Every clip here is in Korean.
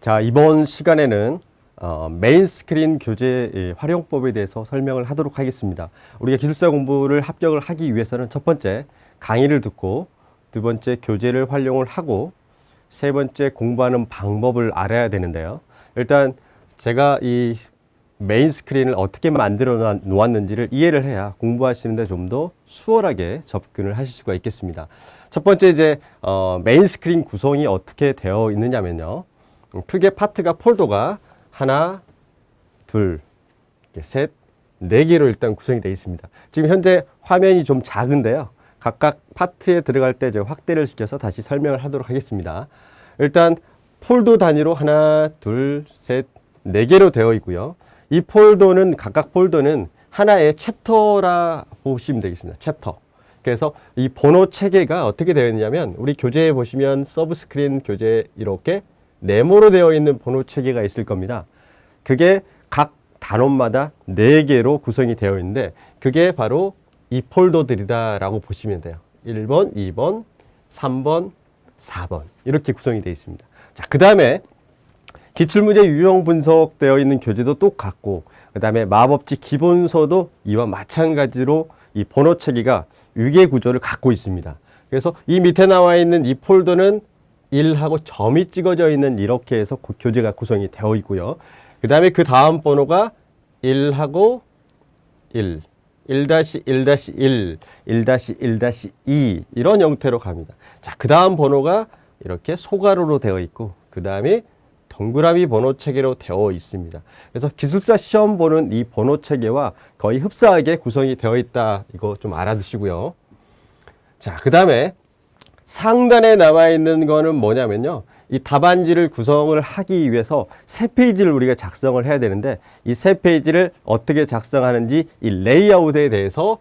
자, 이번 시간에는 메인 스크린 교재 활용법에 대해서 설명을 하도록 하겠습니다. 우리가 기술사 공부를 합격을 하기 위해서는 첫 번째 강의를 듣고, 두 번째 교재를 활용을 하고, 세 번째 공부하는 방법을 알아야 되는데요. 일단 제가 이 메인 스크린을 어떻게 만들어 놓았는지를 이해를 해야 공부하시는데 좀 더 수월하게 접근을 하실 수가 있겠습니다. 첫 번째 이제 메인 스크린 구성이 어떻게 되어 있느냐면요. 크게 파트가 폴더가 하나, 둘, 셋, 네 개로 일단 구성이 되어 있습니다. 지금 현재 화면이 좀 작은데요. 각각 파트에 들어갈 때 제가 확대를 시켜서 다시 설명을 하도록 하겠습니다. 일단 폴더 단위로 하나, 둘, 셋, 네 개로 되어 있고요. 이 폴더는 각각 폴더는 하나의 챕터라 보시면 되겠습니다. 챕터. 그래서 이 번호 체계가 어떻게 되어 있냐면 우리 교재에 보시면 서브스크린 교재 이렇게 네모로 되어 있는 번호 체계가 있을 겁니다. 그게 각 단원마다 4개로 구성이 되어 있는데 그게 바로 이 폴더들이다 라고 보시면 돼요. 1번, 2번, 3번, 4번 이렇게 구성이 되어 있습니다. 자, 그 다음에 기출문제 유형 분석되어 있는 교재도 똑같고, 그 다음에 마법지 기본서도 이와 마찬가지로 이 번호 체계가 유계 구조를 갖고 있습니다. 그래서 이 밑에 나와 있는 이 폴더는 1하고 점이 찍어져 있는 이렇게 해서 교재가 구성이 되어 있고요. 그 다음에 그 다음 번호가 1하고 1, 1-1-1, 1-1-2 이런 형태로 갑니다. 자, 그 다음 번호가 이렇게 소가로로 되어 있고, 그 다음에 동그라미 번호 체계로 되어 있습니다. 그래서 기술사 시험 보는 이 번호 체계와 거의 흡사하게 구성이 되어 있다. 이거 좀 알아두시고요. 자, 그 다음에 상단에 나와 있는 거는 뭐냐면요. 이 답안지를 구성을 하기 위해서 세 페이지를 우리가 작성을 해야 되는데, 이 세 페이지를 어떻게 작성하는지 이 레이아웃에 대해서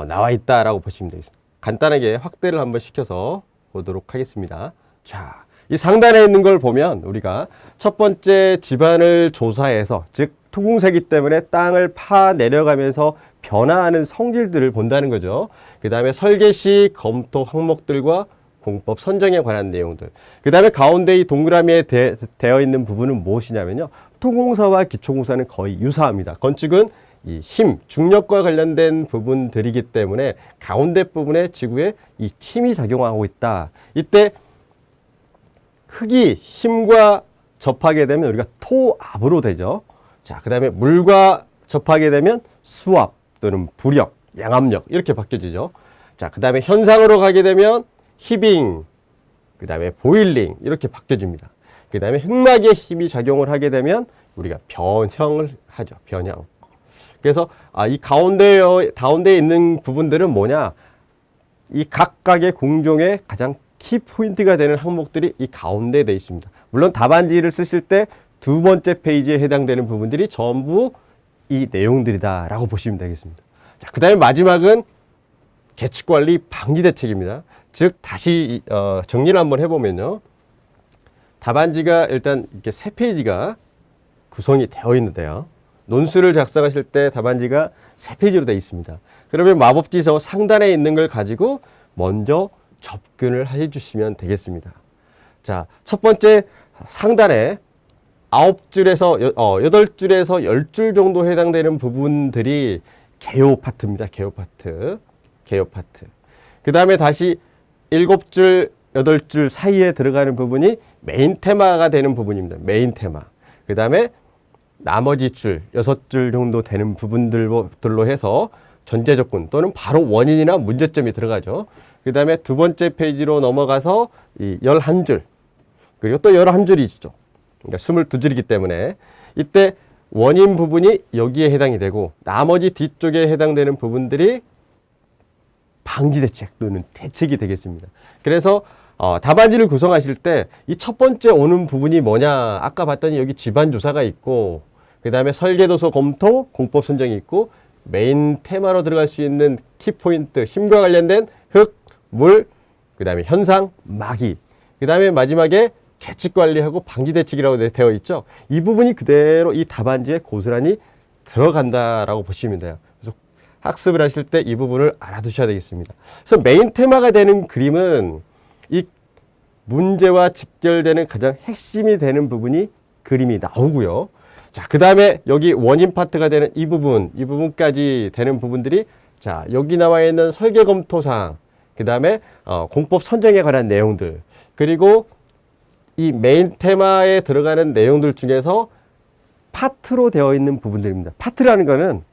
나와 있다라고 보시면 되겠습니다. 간단하게 확대를 한번 시켜서 보도록 하겠습니다. 자, 이 상단에 있는 걸 보면 우리가 첫 번째 집안을 조사해서, 즉 토궁세기 때문에 땅을 파 내려가면서 변화하는 성질들을 본다는 거죠. 그 다음에 설계 시 검토 항목들과 공법 선정에 관한 내용들. 그 다음에 가운데 이 동그라미에 되어 있는 부분은 무엇이냐면요. 토공사와 기초공사는 거의 유사합니다. 건축은 이 힘, 중력과 관련된 부분들이기 때문에 가운데 부분에 지구에 이 힘이 작용하고 있다. 이때 흙이 힘과 접하게 되면 우리가 토압으로 되죠. 자, 그 다음에 물과 접하게 되면 수압 또는 부력, 양압력 이렇게 바뀌어지죠. 자, 그 다음에 현상으로 가게 되면 히빙, 그 다음에 보일링 이렇게 바뀌어집니다. 그 다음에 흑막의 힘이 작용을 하게 되면 우리가 변형을 하죠. 변형. 그래서 이 가운데에 있는 부분들은 뭐냐? 이 각각의 공종의 가장 키포인트가 되는 항목들이 이 가운데에 되어 있습니다. 물론 답안지를 쓰실 때 두 번째 페이지에 해당되는 부분들이 전부 이 내용들이다 라고 보시면 되겠습니다. 자, 그 다음에 마지막은 계측관리 방지대책입니다. 즉 다시 정리를 한번 해보면요. 답안지가 일단 이렇게 세 페이지가 구성이 되어 있는데요. 논술을 작성하실 때 답안지가 세 페이지로 되어 있습니다. 그러면 마법지서 상단에 있는 걸 가지고 먼저 접근을 해주시면 되겠습니다. 자, 첫 번째 상단에 9줄에서 8줄에서 10줄 정도 해당되는 부분들이 개요 파트입니다. 개요 파트. 그 다음에 다시 7줄, 8줄 사이에 들어가는 부분이 메인 테마가 되는 부분입니다. 메인 테마. 그 다음에 나머지 줄, 6줄 정도 되는 부분들로 해서 전제 조건 또는 바로 원인이나 문제점이 들어가죠. 그 다음에 두 번째 페이지로 넘어가서 이 11줄, 그리고 또 11줄이 있죠. 그러니까 22줄이기 때문에 이때 원인 부분이 여기에 해당이 되고 나머지 뒤쪽에 해당되는 부분들이 방지대책 또는 대책이 되겠습니다. 그래서 답안지를 구성하실 때 이 첫 번째 오는 부분이 뭐냐? 아까 봤더니 여기 집안조사가 있고, 그 다음에 설계도서 검토, 공법 선정이 있고, 메인 테마로 들어갈 수 있는 키포인트, 힘과 관련된 흙, 물, 그 다음에 현상, 마기, 그 다음에 마지막에 계측관리하고 방지대책이라고 되어 있죠. 이 부분이 그대로 이 답안지에 고스란히 들어간다라고 보시면 돼요. 그래서 학습을 하실 때 이 부분을 알아두셔야 되겠습니다. 그래서 메인 테마가 되는 그림은 이 문제와 직결되는 가장 핵심이 되는 부분이 그림이 나오고요. 자, 그 다음에 여기 원인 파트가 되는 이 부분까지 되는 부분들이 자, 여기 나와 있는 설계 검토사항, 그 다음에 공법 선정에 관한 내용들, 그리고 이 메인 테마에 들어가는 내용들 중에서 파트로 되어 있는 부분들입니다. 파트라는 거는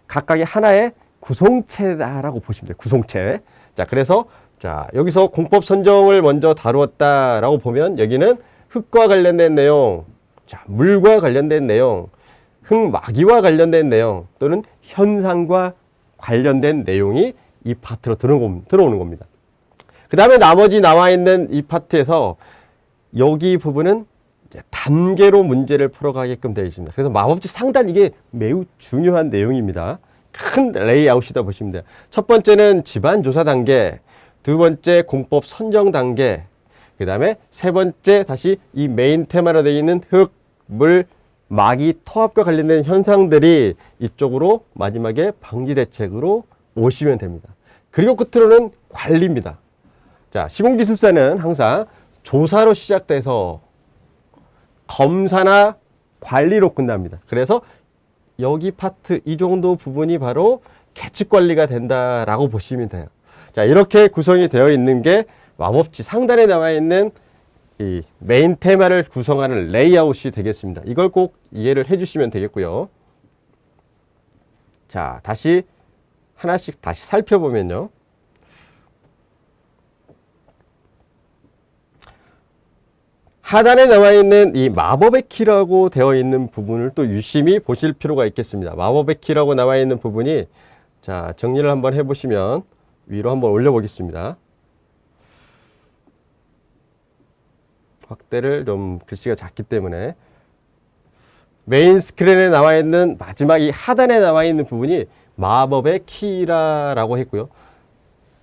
각각의 하나의 구성체다라고 보시면 돼요. 구성체. 자, 그래서 자, 여기서 공법 선정을 먼저 다루었다라고 보면 여기는 흙과 관련된 내용, 자, 물과 관련된 내용, 흙마기와 관련된 내용 또는 현상과 관련된 내용이 이 파트로 들어오는 겁니다. 그 다음에 나머지 나와 있는 이 파트에서 여기 부분은 이제 단계로 문제를 풀어가게끔 되어 있습니다. 그래서 마법지 상단 이게 매우 중요한 내용입니다. 큰 레이아웃이다 보시면 돼요. 첫 번째는 집안조사 단계, 두 번째 공법 선정 단계, 그 다음에 세 번째 다시 이 메인 테마로 되어 있는 흙, 물, 마기, 토합과 관련된 현상들이 이쪽으로 마지막에 방지 대책으로 오시면 됩니다. 그리고 끝으로는 관리입니다. 자, 시공기술사는 항상 조사로 시작돼서 검사나 관리로 끝납니다. 그래서 여기 파트 이 정도 부분이 바로 계측 관리가 된다라고 보시면 돼요. 자, 이렇게 구성이 되어 있는 게 마법지 상단에 나와 있는 이 메인 테마를 구성하는 레이아웃이 되겠습니다. 이걸 꼭 이해를 해주시면 되겠고요. 자, 다시 하나씩 다시 살펴보면요. 하단에 나와 있는 이 마법의 키라고 되어 있는 부분을 또 유심히 보실 필요가 있겠습니다. 마법의 키라고 나와 있는 부분이 자, 정리를 한번 해보시면 위로 한번 올려보겠습니다. 확대를 좀 글씨가 작기 때문에 메인 스크린에 나와 있는 마지막 이 하단에 나와 있는 부분이 마법의 키라고 했고요.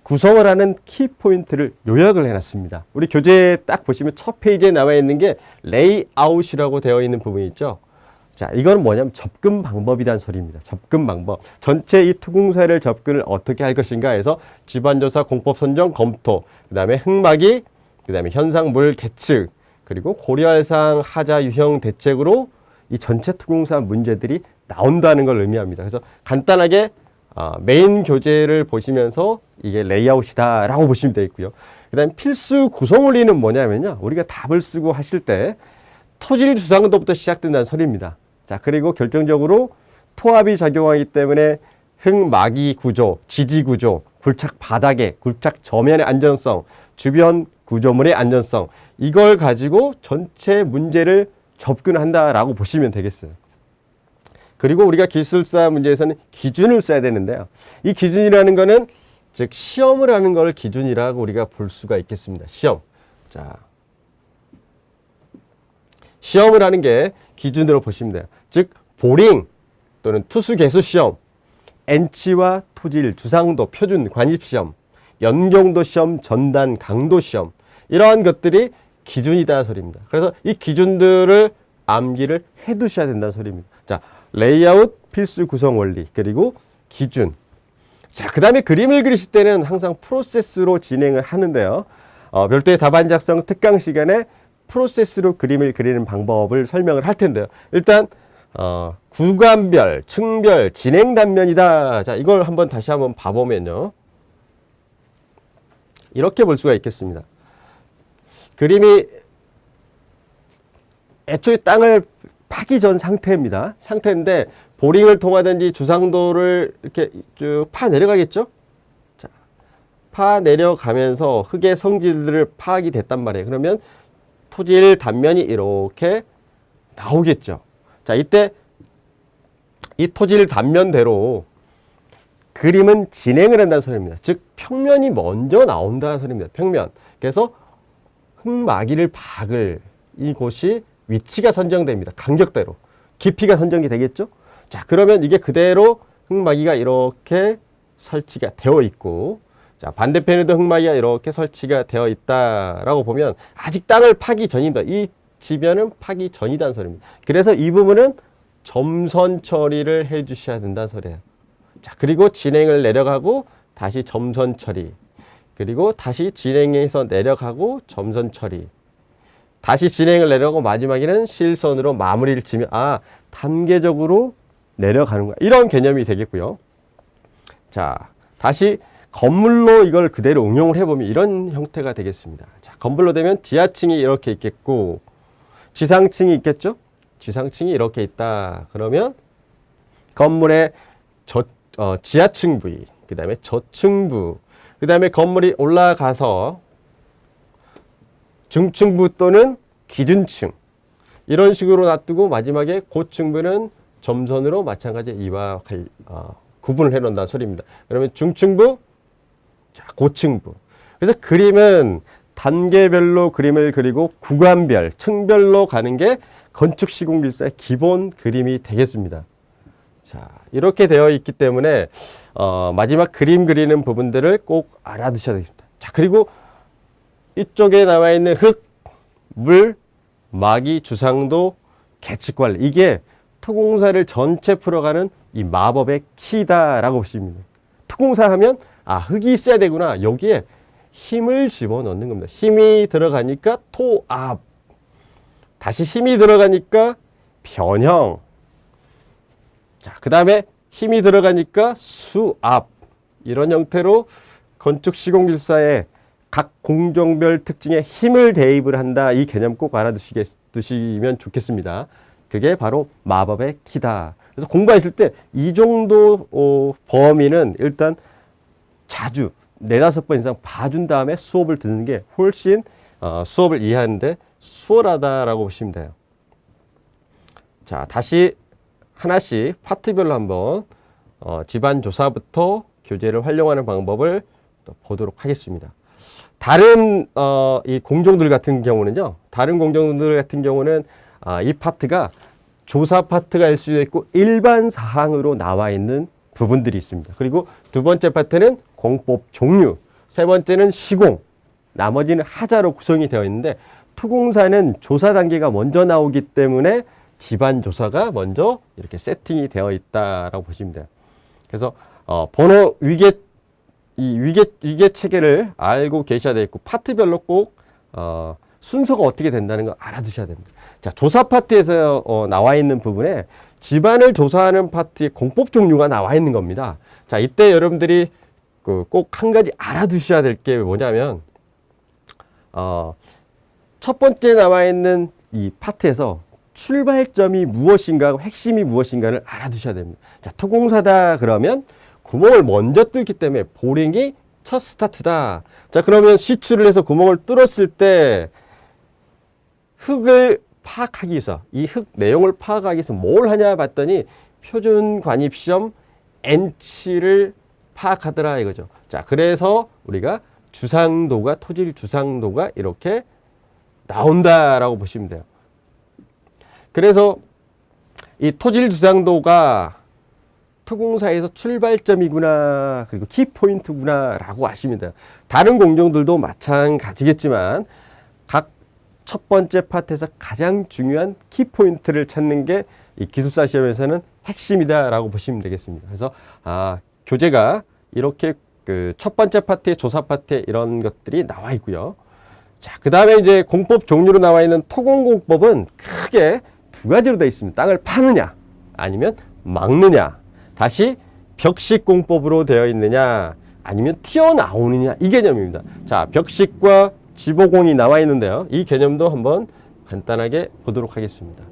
구성을 하는 키포인트를 요약을 해놨습니다. 우리 교재에 딱 보시면 첫 페이지에 나와 있는 게 레이아웃이라고 되어 있는 부분이 있죠. 자, 이건 뭐냐면 접근 방법이란 소리입니다. 접근 방법. 전체 이 투공사를 접근을 어떻게 할 것인가 해서 집안조사, 공법 선정, 검토, 그 다음에 흙마기, 그 다음에 현상물 계측, 그리고 고려할 사항, 하자, 유형, 대책으로 이 전체 투공사 문제들이 나온다는 걸 의미합니다. 그래서 간단하게 메인 교재를 보시면서 이게 레이아웃이다 라고 보시면 되겠고요. 그 다음에 필수 구성 원리는 뭐냐면요. 우리가 답을 쓰고 하실 때 토질 주상도부터 시작된다는 소리입니다. 자, 그리고 결정적으로 토합이 작용하기 때문에 흙마기 구조, 지지 구조, 굴착 바닥의, 굴착 저면의 안전성, 주변 구조물의 안전성, 이걸 가지고 전체 문제를 접근한다라고 보시면 되겠어요. 그리고 우리가 기술사 문제에서는 기준을 써야 되는데요. 이 기준이라는 거는 즉 시험을 하는 걸 기준이라고 우리가 볼 수가 있겠습니다. 시험. 자, 시험을 하는 게 기준으로 보시면 돼요. 즉 보링 또는 투수 개수 시험, 엔치와 토질, 주상도, 표준, 관입 시험, 연경도 시험, 전단, 강도 시험, 이러한 것들이 기준이다 소리입니다. 그래서 이 기준들을 암기를 해두셔야 된다는 소리입니다. 자, 레이아웃, 필수 구성 원리, 그리고 기준. 자, 그 다음에 그림을 그리실 때는 항상 프로세스로 진행을 하는데요. 별도의 답안 작성 특강 시간에 프로세스로 그림을 그리는 방법을 설명을 할 텐데요. 일단 구간별, 층별, 진행 단면이다. 자, 이걸 다시 한번 봐보면요. 이렇게 볼 수가 있겠습니다. 그림이 애초에 땅을 파기 전 상태입니다. 상태인데 보링을 통하든지 주상도를 이렇게 쭉 파 내려가겠죠? 자, 파 내려가면서 흙의 성질들을 파악이 됐단 말이에요. 그러면 토질 단면이 이렇게 나오겠죠. 자, 이때 이 토질 단면대로 그림은 진행을 한다는 소리입니다. 즉 평면이 먼저 나온다는 소리입니다. 평면. 그래서 흙마기를 박을 이곳이 위치가 선정됩니다. 간격대로. 깊이가 선정이 되겠죠? 자, 그러면 이게 그대로 흙마기가 이렇게 설치가 되어 있고, 자, 반대편에도 흙마기가 이렇게 설치가 되어 있다라고 보면 아직 땅을 파기 전입니다. 이 지변은 파기 전이다는 소리입니다. 그래서 이 부분은 점선 처리를 해 주셔야 된다는 소리예요. 자, 그리고 진행을 내려가고 다시 점선 처리. 그리고 다시 진행해서 내려가고 점선 처리. 다시 진행을 내려가고 마지막에는 실선으로 마무리를 치면 단계적으로 내려가는 거야. 이런 개념이 되겠고요. 자, 다시 건물로 이걸 그대로 응용을 해보면 이런 형태가 되겠습니다. 자, 건물로 되면 지하층이 이렇게 있겠고 지상층이 있겠죠? 지상층이 이렇게 있다. 그러면 건물의 지하층 부위, 그 다음에 저층부, 그 다음에 건물이 올라가서 중층부 또는 기준층 이런 식으로 놔두고 마지막에 고층부는 점선으로 마찬가지 이와 구분을 해놓는다는 소리입니다. 그러면 중층부, 자, 고층부. 그래서 그림은 단계별로 그림을 그리고 구간별, 층별로 가는 게 건축시공길사의 기본 그림이 되겠습니다. 자, 이렇게 되어 있기 때문에 마지막 그림 그리는 부분들을 꼭 알아두셔야 되겠습니다. 자, 그리고 이쪽에 나와 있는 흙, 물, 마기, 주상도, 계측관리 이게 토공사를 전체 풀어가는 이 마법의 키다라고 보시면 됩니다. 토공사 하면 흙이 있어야 되구나. 여기에 힘을 집어넣는 겁니다. 힘이 들어가니까 토압, 다시 힘이 들어가니까 변형, 자, 그 다음에 힘이 들어가니까 수압, 이런 형태로 건축시공길사의 각 공정별 특징에 힘을 대입을 한다. 이 개념 꼭 알아두시면 좋겠습니다. 그게 바로 마법의 키다. 그래서 공부하실 때 이 정도 범위는 일단 자주 4-5번 이상 봐준 다음에 수업을 듣는 게 훨씬 수업을 이해하는데 수월하다라고 보시면 돼요. 자, 다시 하나씩 파트별로 한번 집안 조사부터 교재를 활용하는 방법을 또 보도록 하겠습니다. 다른 이 공정들 같은 경우는요. 다른 공정들 같은 경우는 이 파트가 조사 파트가 일 수도 있고 일반 사항으로 나와 있는 부분들이 있습니다. 그리고 두 번째 파트는 공법 종류, 세 번째는 시공, 나머지는 하자로 구성이 되어 있는데 토공사는 조사 단계가 먼저 나오기 때문에 집안 조사가 먼저 이렇게 세팅이 되어 있다라고 보시면 돼요. 그래서 번호 위계 체계를 알고 계셔야 되겠고 파트별로 꼭 순서가 어떻게 된다는 걸 알아두셔야 됩니다. 자, 조사 파트에서 나와 있는 부분에 집안을 조사하는 파트의 공법 종류가 나와 있는 겁니다. 자, 이때 여러분들이 꼭 한 가지 알아두셔야 될 게 뭐냐면 첫 번째 나와 있는 이 파트에서 출발점이 무엇인가, 핵심이 무엇인가를 알아두셔야 됩니다. 자, 토공사다 그러면 구멍을 먼저 뚫기 때문에 보링이 첫 스타트다. 자, 그러면 시추를 해서 구멍을 뚫었을 때 흙을 파악하기 위해서 이 흙 내용을 파악하기 위해서 뭘 하냐 봤더니 표준 관입시험 N치를 파악하더라 이거죠. 자, 그래서 우리가 주상도가 토질 주상도가 이렇게 나온다라고 보시면 돼요. 그래서 이 토질 주상도가 토공사에서 출발점이구나, 그리고 키포인트구나 라고 아시면 돼요. 다른 공정들도 마찬가지겠지만 각 첫 번째 파트에서 가장 중요한 키포인트를 찾는 게 이 기술사 시험에서는 핵심이다 라고 보시면 되겠습니다. 그래서 교재가 이렇게 그 첫 번째 파트에 조사 파트에 이런 것들이 나와 있고요. 자, 그 다음에 이제 공법 종류로 나와 있는 토공공법은 크게 두 가지로 되어 있습니다. 땅을 파느냐 아니면 막느냐, 다시 벽식공법으로 되어 있느냐 아니면 튀어나오느냐, 이 개념입니다. 자, 벽식과 지보공이 나와 있는데요. 이 개념도 한번 간단하게 보도록 하겠습니다.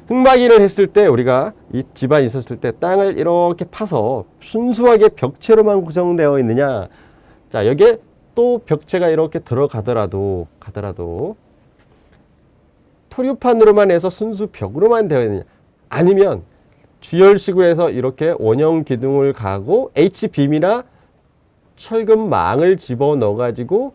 흙막이를 했을 때 우리가 이 집안이 있었을 때 땅을 이렇게 파서 순수하게 벽체로만 구성되어 있느냐, 자, 여기에 또 벽체가 이렇게 들어가더라도 토류판으로만 해서 순수 벽으로만 되어 있느냐, 아니면 주열식으로 해서 이렇게 원형 기둥을 가고 H빔이나 철근망을 집어넣어 가지고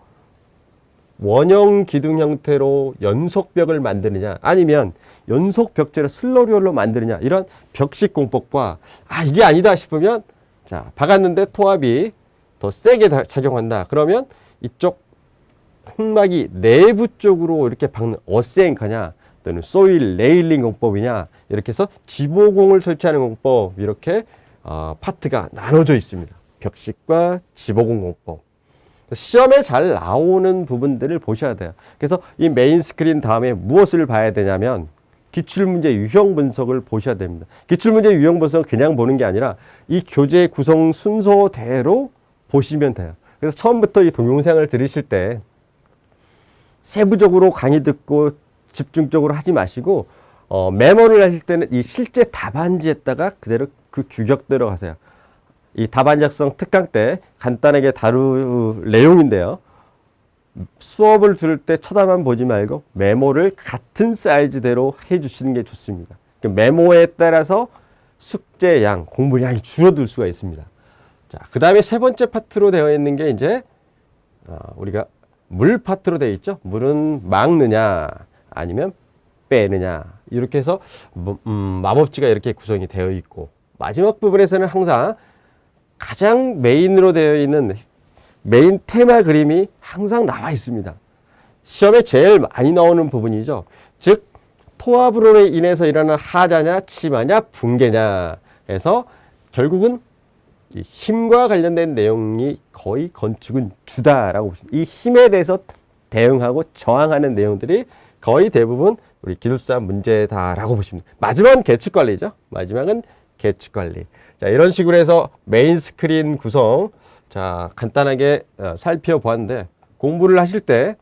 원형 기둥 형태로 연속벽을 만드느냐, 아니면 연속 벽체를 슬러리홀로 만드느냐, 이런 벽식 공법과 이게 아니다 싶으면, 자, 박았는데 토합이 더 세게 작용한다. 그러면 이쪽 흙막이 내부 쪽으로 이렇게 박는 어센카냐 또는 소일 레일링 공법이냐, 이렇게 해서 지보공을 설치하는 공법, 이렇게 파트가 나눠져 있습니다. 벽식과 지보공 공법. 시험에 잘 나오는 부분들을 보셔야 돼요. 그래서 이 메인 스크린 다음에 무엇을 봐야 되냐면 기출문제 유형 분석을 보셔야 됩니다. 기출문제 유형 분석은 그냥 보는 게 아니라 이 교재 구성 순서대로 보시면 돼요. 그래서 처음부터 이 동영상을 들으실 때 세부적으로 강의 듣고 집중적으로 하지 마시고 메모를 하실 때는 이 실제 답안지에다가 그대로 그 규격대로 하세요. 이 답안 작성 특강 때 간단하게 다룰 내용인데요. 수업을 들을 때 쳐다만 보지 말고 메모를 같은 사이즈대로 해주시는 게 좋습니다. 메모에 따라서 숙제량, 공부량이 줄어들 수가 있습니다. 자, 그 다음에 세 번째 파트로 되어 있는 게 이제 우리가 물 파트로 되어 있죠. 물은 막느냐 아니면 빼느냐 이렇게 해서 마법지가 이렇게 구성이 되어 있고 마지막 부분에서는 항상 가장 메인으로 되어 있는 메인 테마 그림이 항상 나와 있습니다. 시험에 제일 많이 나오는 부분이죠. 즉 토합으로 인해서 일어나는 하자냐 치마냐 붕괴냐 해서 결국은 이 힘과 관련된 내용이 거의 건축은 주다라고 보십니다. 이 힘에 대해서 대응하고 저항하는 내용들이 거의 대부분 우리 기술사 문제다라고 보시면 됩니다. 마지막은 계측관리죠. 마지막은 계측관리. 자, 이런 식으로 해서 메인 스크린 구성 자 간단하게 살펴보았는데 공부를 하실 때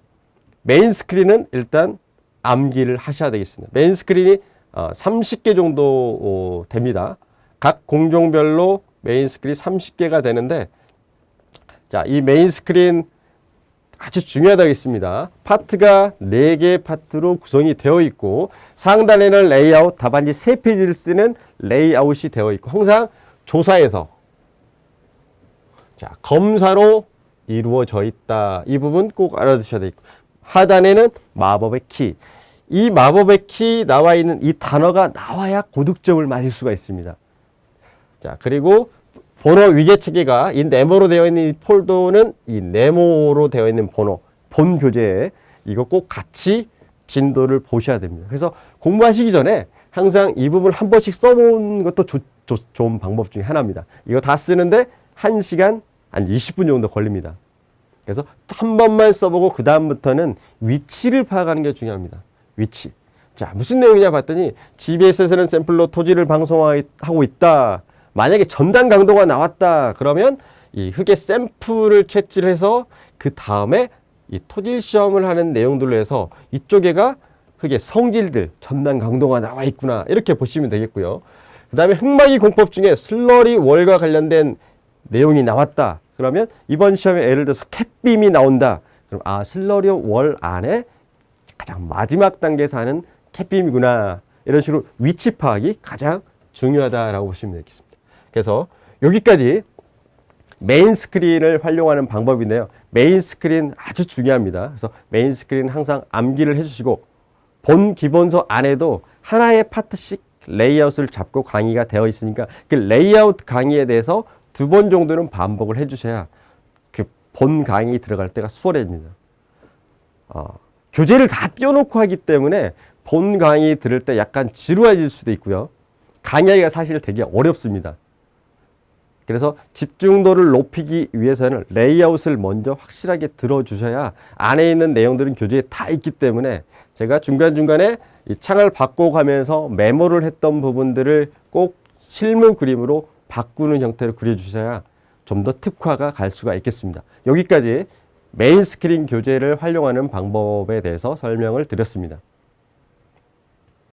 메인 스크린은 일단 암기를 하셔야 되겠습니다. 메인 스크린이 30개 정도 됩니다. 각 공종별로 메인 스크린 30개가 되는데 자, 이 메인 스크린 아주 중요하다겠습니다. 파트가 4개 파트로 구성이 되어 있고 상단에는 레이아웃 답안지 3페이지를 쓰는 레이아웃이 되어 있고 항상 조사에서 자, 검사로 이루어져 있다. 이 부분 꼭 알아두셔야 되고 하단에는 마법의 키. 이 마법의 키 나와 있는 이 단어가 나와야 고득점을 맞을 수가 있습니다. 자, 그리고 번호 위계체계가 이 네모로 되어 있는 이 폴더는 이 네모로 되어 있는 번호, 본 교재에 이거 꼭 같이 진도를 보셔야 됩니다. 그래서 공부하시기 전에 항상 이 부분을 한 번씩 써보는 것도 좋은 방법 중에 하나입니다. 이거 다 쓰는데 1시간 한 20분 정도 걸립니다. 그래서 한 번만 써보고 그 다음부터는 위치를 파악하는 게 중요합니다. 위치. 자, 무슨 내용이냐 봤더니 GBS에서는 샘플로 토지를 방송하고 있다. 만약에 전단 강도가 나왔다. 그러면 이 흙의 샘플을 채취를 해서 그 다음에 이 토질 시험을 하는 내용들로 해서 이쪽에가 흙의 성질들, 전단 강도가 나와 있구나. 이렇게 보시면 되겠고요. 그 다음에 흙막이 공법 중에 슬러리 월과 관련된 내용이 나왔다. 그러면 이번 시험에 예를 들어서 캣빔이 나온다. 그럼 슬러리 월 안에 가장 마지막 단계에서 하는 캣빔이구나. 이런 식으로 위치 파악이 가장 중요하다라고 보시면 되겠습니다. 그래서 여기까지 메인 스크린을 활용하는 방법인데요. 메인 스크린 아주 중요합니다. 그래서 메인 스크린 항상 암기를 해주시고 본 기본서 안에도 하나의 파트씩 레이아웃을 잡고 강의가 되어 있으니까 그 레이아웃 강의에 대해서 2번 정도는 반복을 해주셔야 그 본 강의 들어갈 때가 수월해집니다. 교재를 다 띄워놓고 하기 때문에 본 강의 들을 때 약간 지루해질 수도 있고요. 강의하기가 사실 되게 어렵습니다. 그래서 집중도를 높이기 위해서는 레이아웃을 먼저 확실하게 들어주셔야 안에 있는 내용들은 교재에 다 있기 때문에 제가 중간중간에 이 창을 바꿔가면서 메모를 했던 부분들을 꼭 실물 그림으로 바꾸는 형태로 그려주셔야 좀 더 특화가 갈 수가 있겠습니다. 여기까지 메인 스크린 교재를 활용하는 방법에 대해서 설명을 드렸습니다.